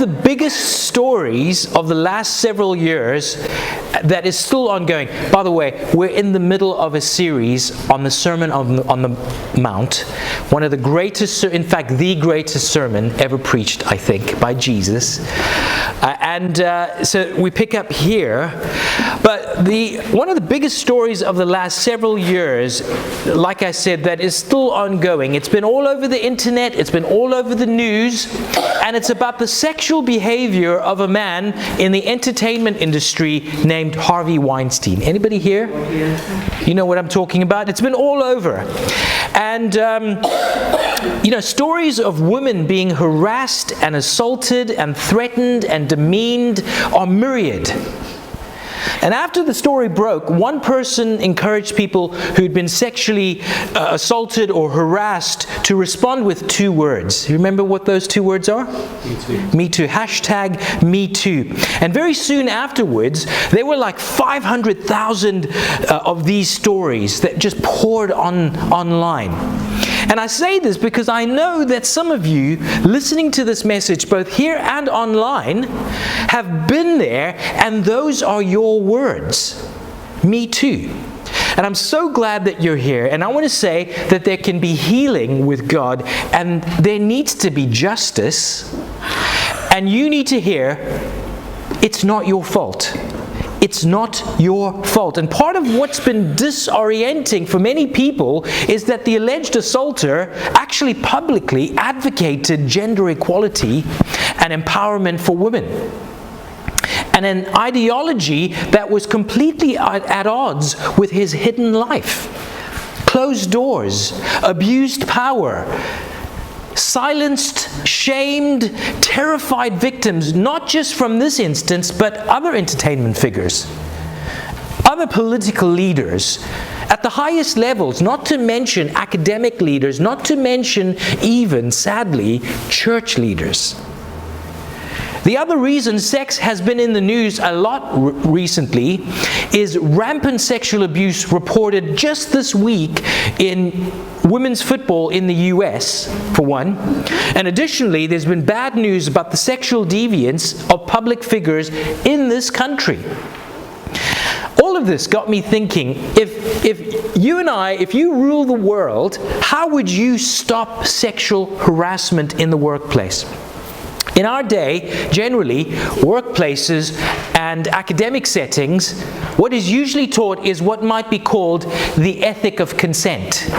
the biggest stories of the last several years that is still ongoing. By the way, we're in the middle of a series on the Sermon on the Mount, one of the greatest, in fact, the greatest sermon ever preached, I think, by Jesus. So we pick up here. But one of the biggest stories of the last several years, like I said, that is still ongoing. It's been all over the internet, it's been all over the news, and it's about the sexual behavior of a man in the entertainment industry named Harvey Weinstein. Anybody here? You know what I'm talking about? It's been all over. And, stories of women being harassed and assaulted and threatened and demeaned are myriad. And after the story broke, one person encouraged people who'd been sexually assaulted or harassed to respond with 2 words. You remember what those 2 words are? Me too. Me too. Hashtag Me Too. And very soon afterwards, there were like 500,000 of these stories that just poured online. And I say this because I know that some of you listening to this message, both here and online, have been there, and those are your words. Me too. And I'm so glad that you're here. And I want to say that there can be healing with God, and there needs to be justice. And you need to hear, it's not your fault. It's not your fault. And part of what's been disorienting for many people is that the alleged assaulter actually publicly advocated gender equality and empowerment for women. And an ideology that was completely at odds with his hidden life. Closed doors, abused power, silenced, shamed, terrified victims, not just from this instance, but other entertainment figures, other political leaders at the highest levels, not to mention academic leaders, not to mention even, sadly, church leaders. The other reason sex has been in the news a lot recently is rampant sexual abuse reported just this week in women's football in the US, for one. And additionally, there's been bad news about the sexual deviance of public figures in this country. All of this got me thinking, if you rule the world, how would you stop sexual harassment in the workplace? In our day, generally, workplaces and academic settings, what is usually taught is what might be called the ethic of consent.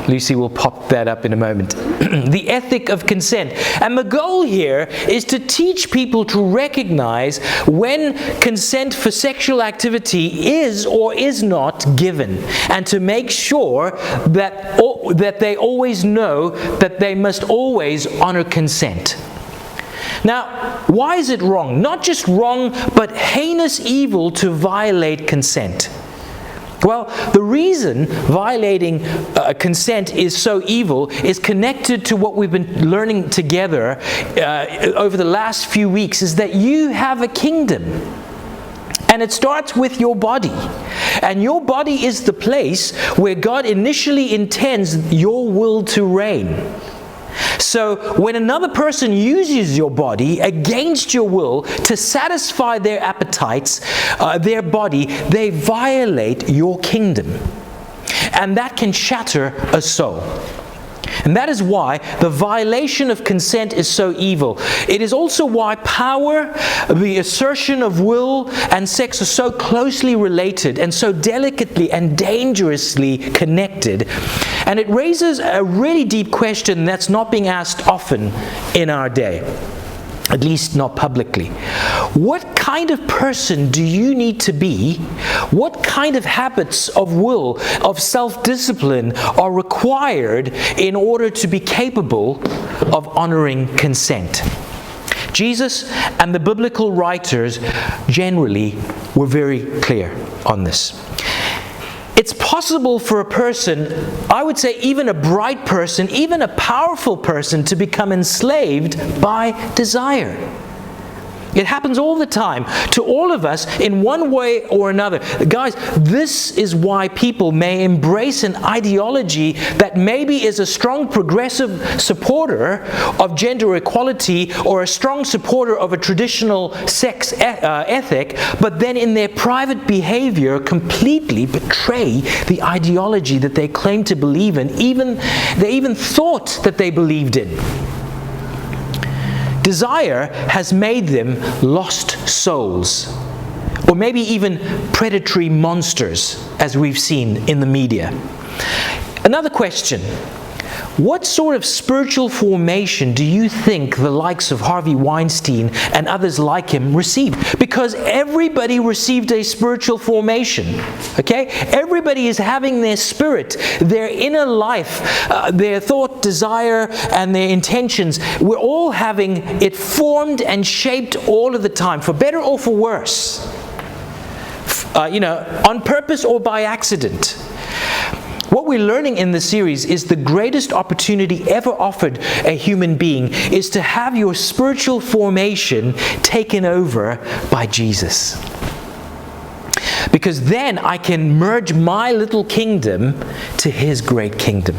Lucy will pop that up in a moment. The ethic of consent. And the goal here is to teach people to recognize when consent for sexual activity is or is not given, and to make sure that they always know that they must always honor consent. Now, why is it wrong? Not just wrong, but heinous evil to violate consent. Well, the reason violating consent is so evil is connected to what we've been learning together over the last few weeks, is that you have a kingdom. And it starts with your body. And your body is the place where God initially intends your will to reign. So when another person uses your body against your will to satisfy their appetites, their body, they violate your kingdom. And that can shatter a soul. And that is why the violation of consent is so evil. It is also why power, the assertion of will, and sex are so closely related and so delicately and dangerously connected. And it raises a really deep question that's not being asked often in our day. At least not publicly. What kind of person do you need to be? What kind of habits of will, of self-discipline are required in order to be capable of honoring consent? Jesus and the biblical writers generally were very clear on this. It's possible for a person, I would say even a bright person, even a powerful person, to become enslaved by desire. It happens all the time to all of us in one way or another. Guys, this is why people may embrace an ideology that maybe is a strong progressive supporter of gender equality or a strong supporter of a traditional sex ethic, but then in their private behavior completely betray the ideology that they claim to believe in. They even thought that they believed in. Desire has made them lost souls, or maybe even predatory monsters, as we've seen in the media. Another question: what sort of spiritual formation do you think the likes of Harvey Weinstein and others like him received? Because everybody received a spiritual formation, okay? Everybody is having their spirit, their inner life, their thought, desire, and their intentions. We're all having it formed and shaped all of the time, for better or for worse. On purpose or by accident. What we're learning in this series is the greatest opportunity ever offered a human being is to have your spiritual formation taken over by Jesus. Because then I can merge my little kingdom to His great kingdom.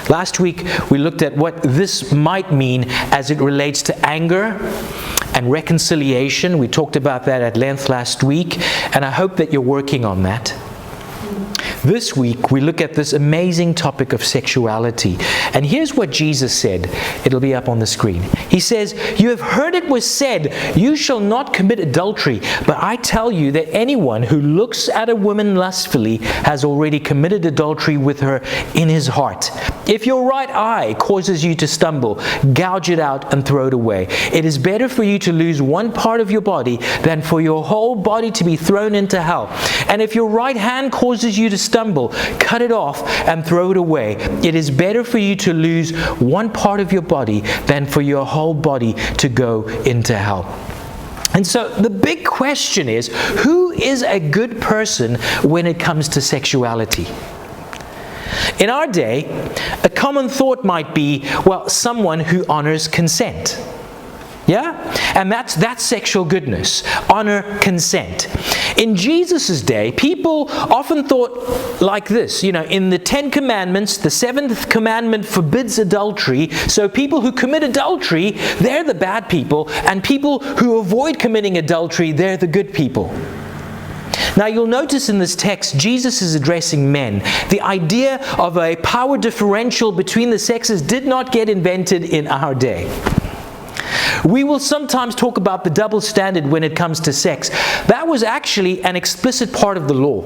Last week we looked at what this might mean as it relates to anger and reconciliation. We talked about that at length last week, and I hope that you're working on that. This week, we look at this amazing topic of sexuality. And here's what Jesus said. It'll be up on the screen. He says, "You have heard it was said, 'You shall not commit adultery.' But I tell you that anyone who looks at a woman lustfully has already committed adultery with her in his heart. If your right eye causes you to stumble, gouge it out and throw it away. It is better for you to lose one part of your body than for your whole body to be thrown into hell. And if your right hand causes you to stumble, cut it off and throw it away. It is better for you to lose one part of your body than for your whole body to go into hell." And so the big question is, who is a good person when it comes to sexuality? In our day, a common thought might be, well, someone who honors consent. Yeah? And that's sexual goodness. Honor consent. In Jesus' day, people often thought like this. In the 10 Commandments, the 7th commandment forbids adultery. So people who commit adultery, they're the bad people. And people who avoid committing adultery, they're the good people. Now you'll notice in this text, Jesus is addressing men. The idea of a power differential between the sexes did not get invented in our day. We will sometimes talk about the double standard when it comes to sex. That was actually an explicit part of the law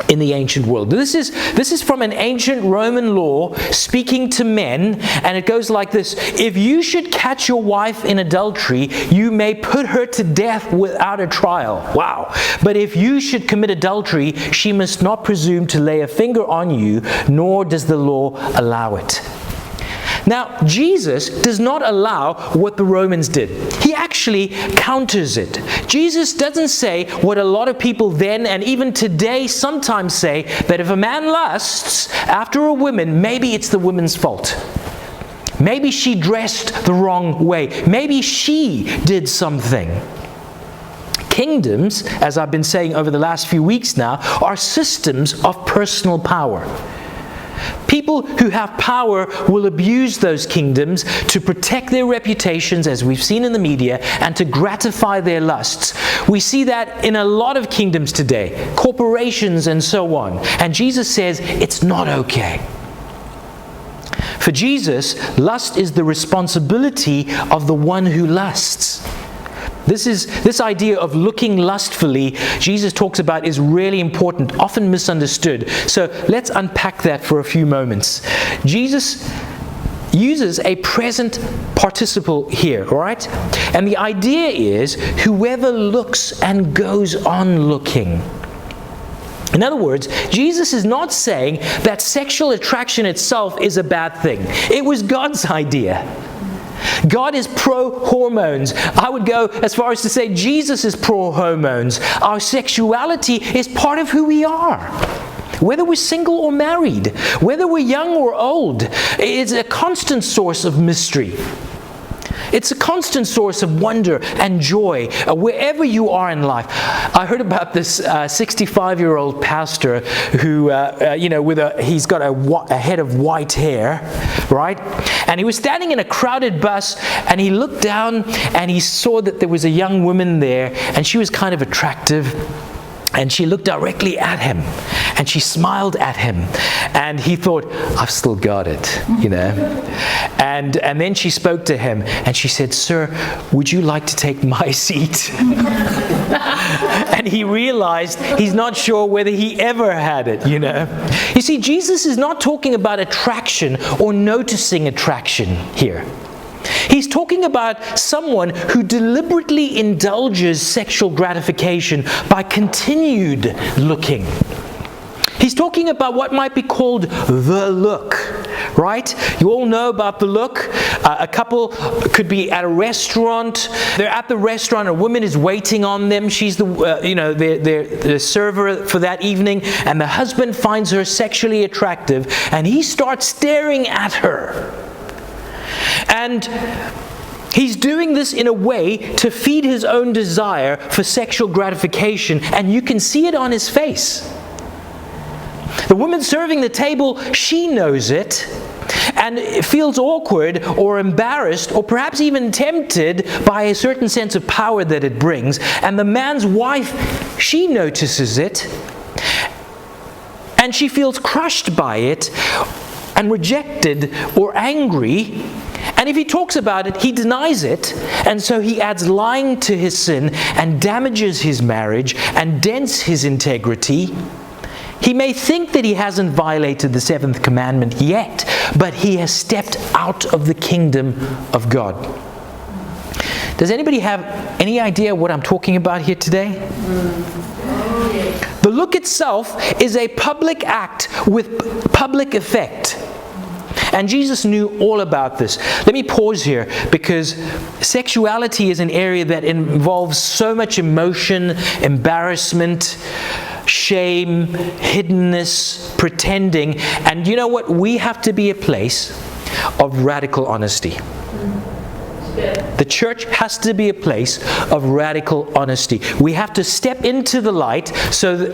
in the ancient world. This is from an ancient Roman law speaking to men, and it goes like this: if you should catch your wife in adultery, you may put her to death without a trial. Wow. But if you should commit adultery, she must not presume to lay a finger on you, nor does the law allow it. Now, Jesus does not allow what the Romans did. He actually counters it. Jesus doesn't say what a lot of people then and even today sometimes say, that if a man lusts after a woman, maybe it's the woman's fault. Maybe she dressed the wrong way. Maybe she did something. Kingdoms, as I've been saying over the last few weeks now, are systems of personal power. People who have power will abuse those kingdoms to protect their reputations, as we've seen in the media, and to gratify their lusts. We see that in a lot of kingdoms today, corporations and so on. And Jesus says it's not okay. For Jesus, lust is the responsibility of the one who lusts. This idea of looking lustfully, Jesus talks about, is really important, often misunderstood. So let's unpack that for a few moments. Jesus uses a present participle here, all right? And the idea is whoever looks and goes on looking. In other words, Jesus is not saying that sexual attraction itself is a bad thing. It was God's idea. God is pro-hormones. I would go as far as to say Jesus is pro-hormones. Our sexuality is part of who we are. Whether we're single or married, whether we're young or old, it's a constant source of mystery. It's a constant source of wonder and joy wherever you are in life. I heard about this 65-year-old pastor who, he's got a head of white hair, right? And he was standing in a crowded bus, and he looked down and he saw that there was a young woman there, and she was kind of attractive. And she looked directly at him, and she smiled at him, and he thought, I've still got it, And then she spoke to him, and she said, "Sir, would you like to take my seat?" And he realized he's not sure whether he ever had it, You see, Jesus is not talking about attraction or noticing attraction here. He's talking about someone who deliberately indulges sexual gratification by continued looking. He's talking about what might be called the look, right? You all know about the look. A couple could be at a restaurant. They're at the restaurant. A woman is waiting on them. She's the server for that evening, and the husband finds her sexually attractive, and he starts staring at her. And he's doing this in a way to feed his own desire for sexual gratification, and you can see it on his face. The woman serving the table, she knows it, and feels awkward or embarrassed or perhaps even tempted by a certain sense of power that it brings. And the man's wife, she notices it, and she feels crushed by it and rejected or angry. And if he talks about it, he denies it, and so he adds lying to his sin and damages his marriage and dents his integrity. He may think that he hasn't violated the seventh commandment yet, but he has stepped out of the kingdom of God. Does anybody have any idea what I'm talking about here today? The look itself is a public act with public effect. And Jesus knew all about this. Let me pause here, because sexuality is an area that involves so much emotion, embarrassment, shame, hiddenness, pretending. And you know what? We have to be a place of radical honesty. The church has to be a place of radical honesty. We have to step into the light. So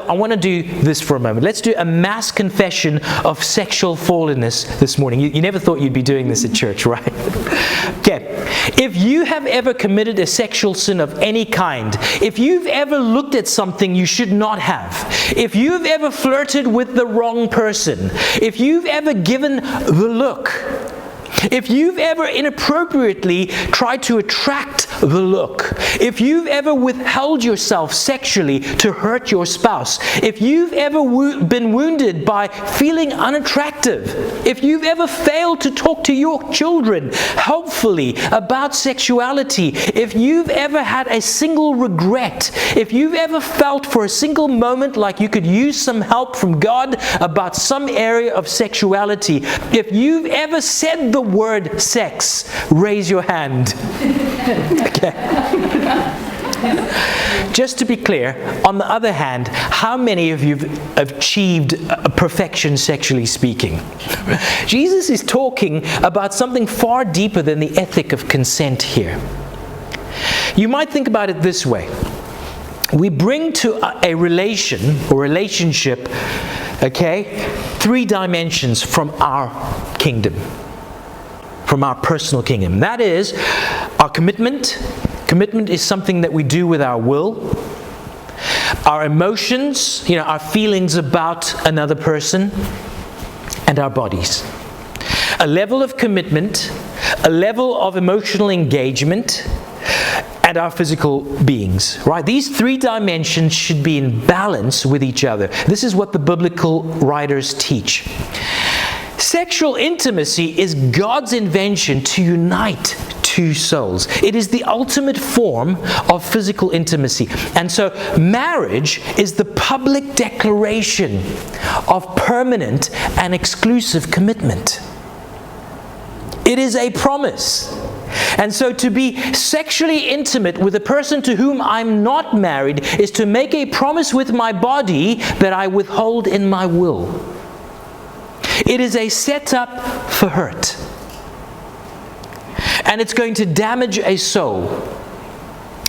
I want to do this for a moment. Let's do a mass confession of sexual fallenness this morning. You never thought you'd be doing this at church, right? Okay. If you have ever committed a sexual sin of any kind, if you've ever looked at something you should not have, if you've ever flirted with the wrong person, if you've ever given the look, if you've ever inappropriately tried to attract the look, if you've ever withheld yourself sexually to hurt your spouse, if you've ever been wounded by feeling unattractive, if you've ever failed to talk to your children helpfully about sexuality, if you've ever had a single regret, if you've ever felt for a single moment like you could use some help from God about some area of sexuality, if you've ever said the word sex, raise your hand. Okay. Just to be clear, on the other hand, how many of you have achieved perfection sexually speaking? Jesus is talking about something far deeper than the ethic of consent here. You might think about it this way. We bring to a relation or relationship, three dimensions from our kingdom. From our personal kingdom. That is our commitment. Commitment is something that we do with our will. Our emotions, our feelings about another person, and our bodies. A level of commitment, a level of emotional engagement, and our physical beings, right? These three dimensions should be in balance with each other. This is what the biblical writers teach. Sexual intimacy is God's invention to unite two souls. It is the ultimate form of physical intimacy. And so marriage is the public declaration of permanent and exclusive commitment. It is a promise. And so to be sexually intimate with a person to whom I'm not married is to make a promise with my body that I withhold in my will. It is a setup for hurt. and it's going to damage a soul.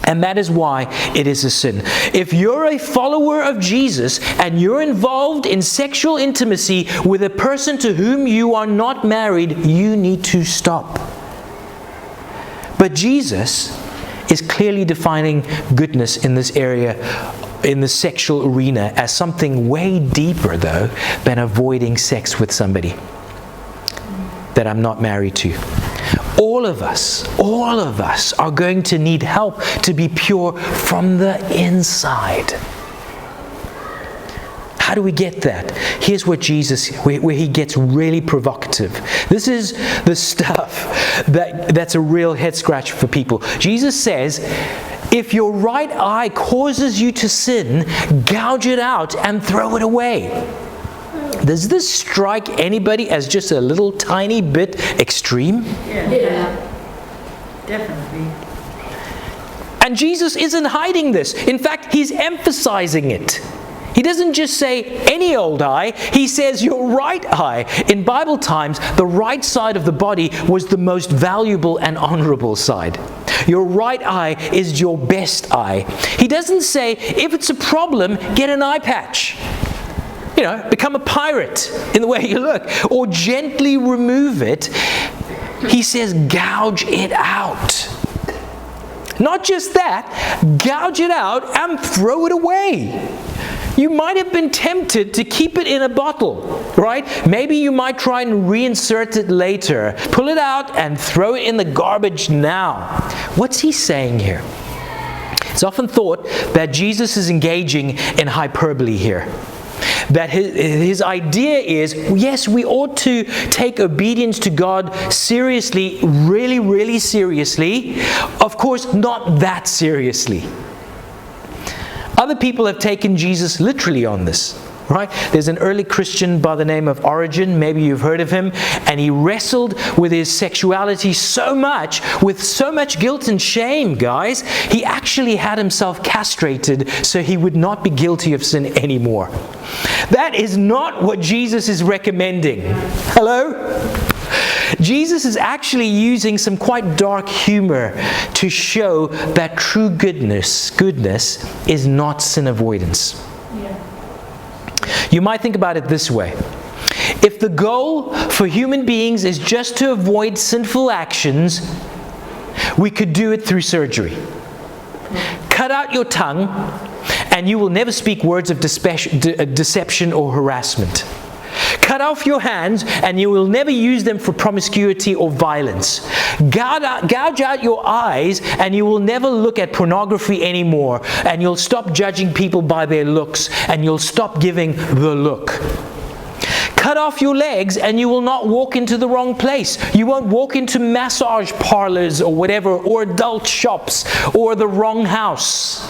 And that is why it is a sin. If you're a follower of Jesus and you're involved in sexual intimacy with a person to whom you are not married, you need to stop. But Jesus is clearly defining goodness in this area, in the sexual arena, as something way deeper, though, than avoiding sex with somebody that I'm not married to. All of us are going to need help to be pure from the inside. How do we get that? Here's what Jesus, where he gets really provocative. This is the stuff that's a real head scratch for people. Jesus says, if your right eye causes you to sin, gouge it out and throw it away. Does this strike anybody as just a little tiny bit extreme? Yeah. Definitely. And Jesus isn't hiding this. In fact, he's emphasizing it. He doesn't just say any old eye. He says your right eye. In Bible times, the right side of the body was the most valuable and honorable side. Your right eye is your best eye. He doesn't say, if it's a problem, get an eye patch. You know, become a pirate in the way you look, or gently remove it. He says, gouge it out. Not just that, gouge it out and throw it away. You might have been tempted to keep it in a bottle, right? Maybe you might try and reinsert it later. Pull it out and throw it in the garbage now. What's he saying here? It's often thought that Jesus is engaging in hyperbole here. That his idea is, yes, we ought to take obedience to God seriously, really, really seriously. Of course, not that seriously. Other people have taken Jesus literally on this, right? There's an early Christian by the name of Origen, maybe you've heard of him, and he wrestled with his sexuality so much, with so much guilt and shame, guys, he actually had himself castrated so he would not be guilty of sin anymore. That is not what Jesus is recommending. Hello? Jesus is actually using some quite dark humor to show that true goodness is not sin avoidance. You might think about it this way. If the goal for human beings is just to avoid sinful actions, we could do it through surgery. Cut out your tongue, and you will never speak words of deception or harassment. Cut off your hands, and you will never use them for promiscuity or violence. Gouge out your eyes, and you will never look at pornography anymore. And you'll stop judging people by their looks, and you'll stop giving the look. Cut off your legs, and you will not walk into the wrong place. You won't walk into massage parlors or whatever, or adult shops, or the wrong house.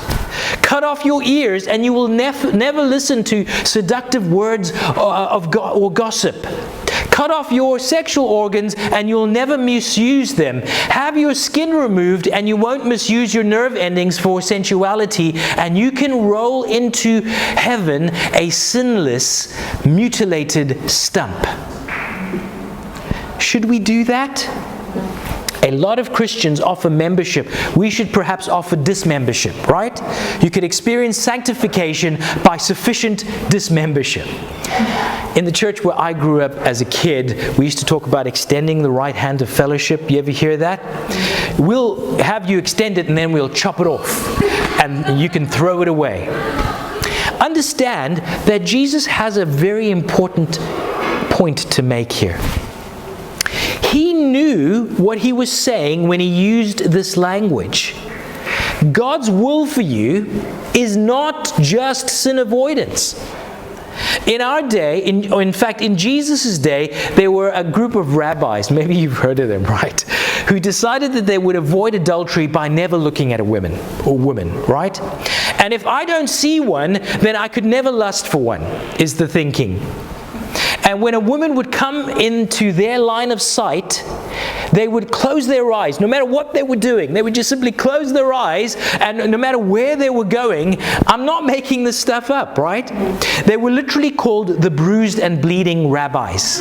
Cut off your ears, and you will never listen to seductive words or gossip. Cut off your sexual organs, and you'll never misuse them. Have your skin removed, and you won't misuse your nerve endings for sensuality, and you can roll into heaven a sinless, mutilated stump. Should we do that? A lot of Christians offer membership. We should perhaps offer dismembership, right? You could experience sanctification by sufficient dismembership. In the church where I grew up as a kid, we used to talk about extending the right hand of fellowship. You ever hear that? We'll have you extend it, and then we'll chop it off, and you can throw it away. Understand that Jesus has a very important point to make here. He knew what he was saying when he used this language. God's will for you is not just sin avoidance. In our day, in fact, in Jesus' day, there were a group of rabbis, maybe you've heard of them, right, who decided that they would avoid adultery by never looking at a woman, right? And if I don't see one, then I could never lust for one, is the thinking. And when a woman would come into their line of sight, they would close their eyes. No matter what they were doing, they would just simply close their eyes, and no matter where they were going, I'm not making this stuff up, right? They were literally called the bruised and bleeding rabbis.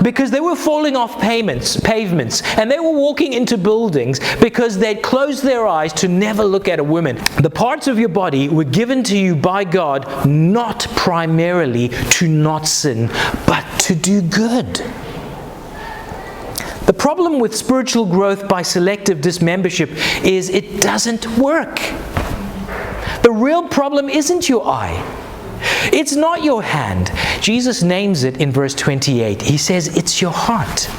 Because they were falling off pavements, and they were walking into buildings because they'd closed their eyes to never look at a woman. The parts of your body were given to you by God not primarily to not sin, but to do good. The problem with spiritual growth by selective dismembership is it doesn't work. The real problem isn't your eye. It's not your hand. Jesus names it in verse 28. He says it's your heart.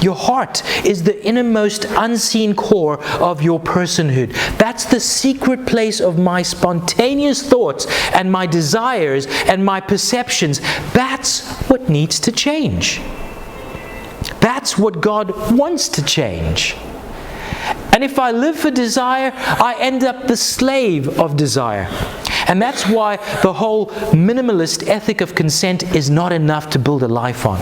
Your heart is the innermost unseen core of your personhood. That's the secret place of my spontaneous thoughts and my desires and my perceptions. That's what needs to change. That's what God wants to change. And if I live for desire, I end up the slave of desire. And that's why the whole minimalist ethic of consent is not enough to build a life on.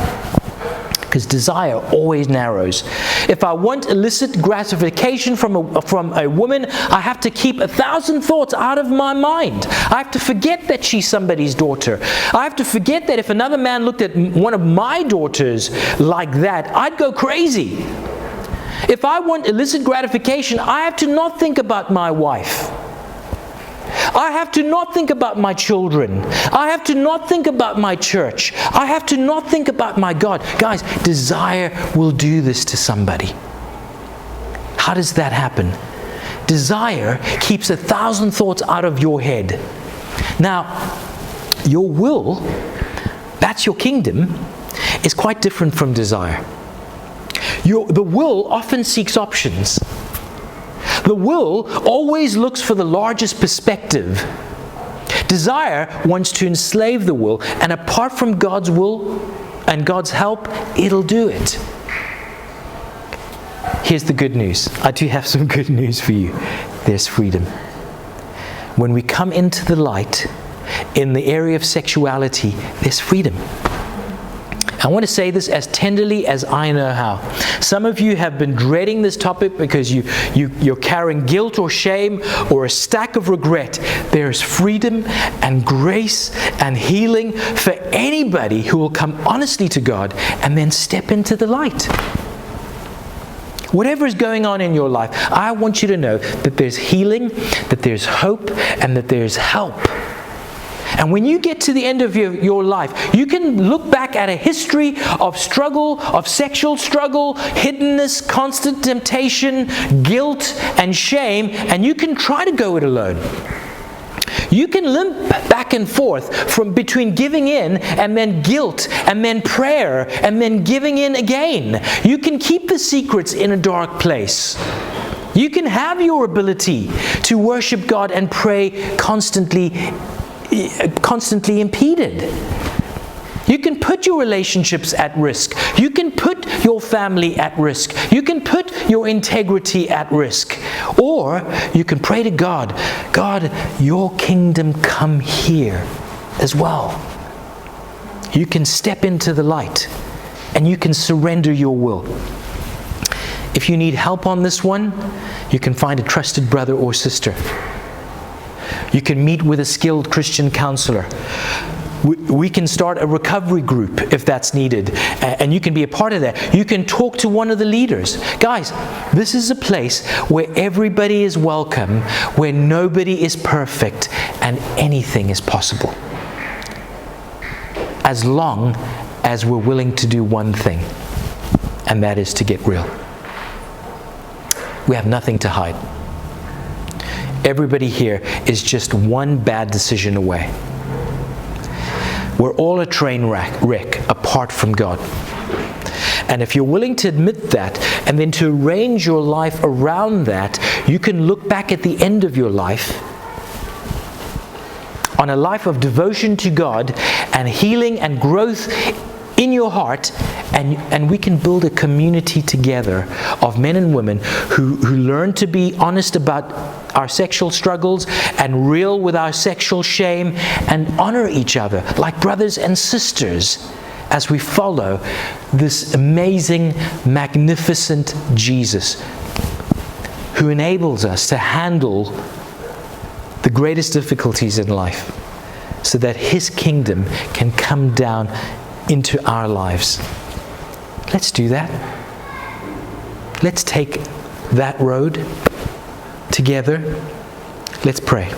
Because desire always narrows. If I want illicit gratification from a woman, I have to keep 1,000 thoughts out of my mind. I have to forget that she's somebody's daughter. I have to forget that if another man looked at one of my daughters like that, I'd go crazy. If I want illicit gratification, I have to not think about my wife. I have to not think about my children. I have to not think about my church. I have to not think about my God. Guys, desire will do this to somebody. How does that happen? Desire keeps 1,000 thoughts out of your head. Now, your will, that's your kingdom, is quite different from desire. The will often seeks options. The will always looks for the largest perspective. Desire wants to enslave the will, and apart from God's will and God's help, it'll do it. Here's the good news. I do have some good news for you. There's freedom. When we come into the light in the area of sexuality, there's freedom. I want to say this as tenderly as I know how. Some of you have been dreading this topic because you're carrying guilt or shame or a stack of regret. There's freedom and grace and healing for anybody who will come honestly to God and then step into the light. Whatever is going on in your life, I want you to know that there's healing, that there's hope, and that there's help. And when you get to the end of your life, you can look back at a history of struggle, of sexual struggle, hiddenness, constant temptation, guilt, and shame, and you can try to go it alone. You can limp back and forth from between giving in and then guilt and then prayer and then giving in again. You can keep the secrets in a dark place. You can have your ability to worship God and pray constantly impeded. You can put your relationships at risk. You can put your family at risk. You can put your integrity at risk. Or you can pray to God, God, your kingdom come here as well. You can step into the light and you can surrender your will. If you need help on this one, you can find a trusted brother or sister. You can meet with a skilled Christian counselor. We can start a recovery group if that's needed, and you can be a part of that. You can talk to one of the leaders. Guys, this is a place where everybody is welcome, where nobody is perfect, and anything is possible. As long as we're willing to do one thing, and that is to get real. We have nothing to hide. Everybody here is just one bad decision away. We're all a train wreck apart from God. And if you're willing to admit that and then to arrange your life around that, you can look back at the end of your life on a life of devotion to God and healing and growth in your heart, and we can build a community together of men and women who learn to be honest about our sexual struggles and real with our sexual shame and honor each other like brothers and sisters as we follow this amazing, magnificent Jesus who enables us to handle the greatest difficulties in life so that His kingdom can come down into our lives. Let's do that. Let's take that road together. Let's pray.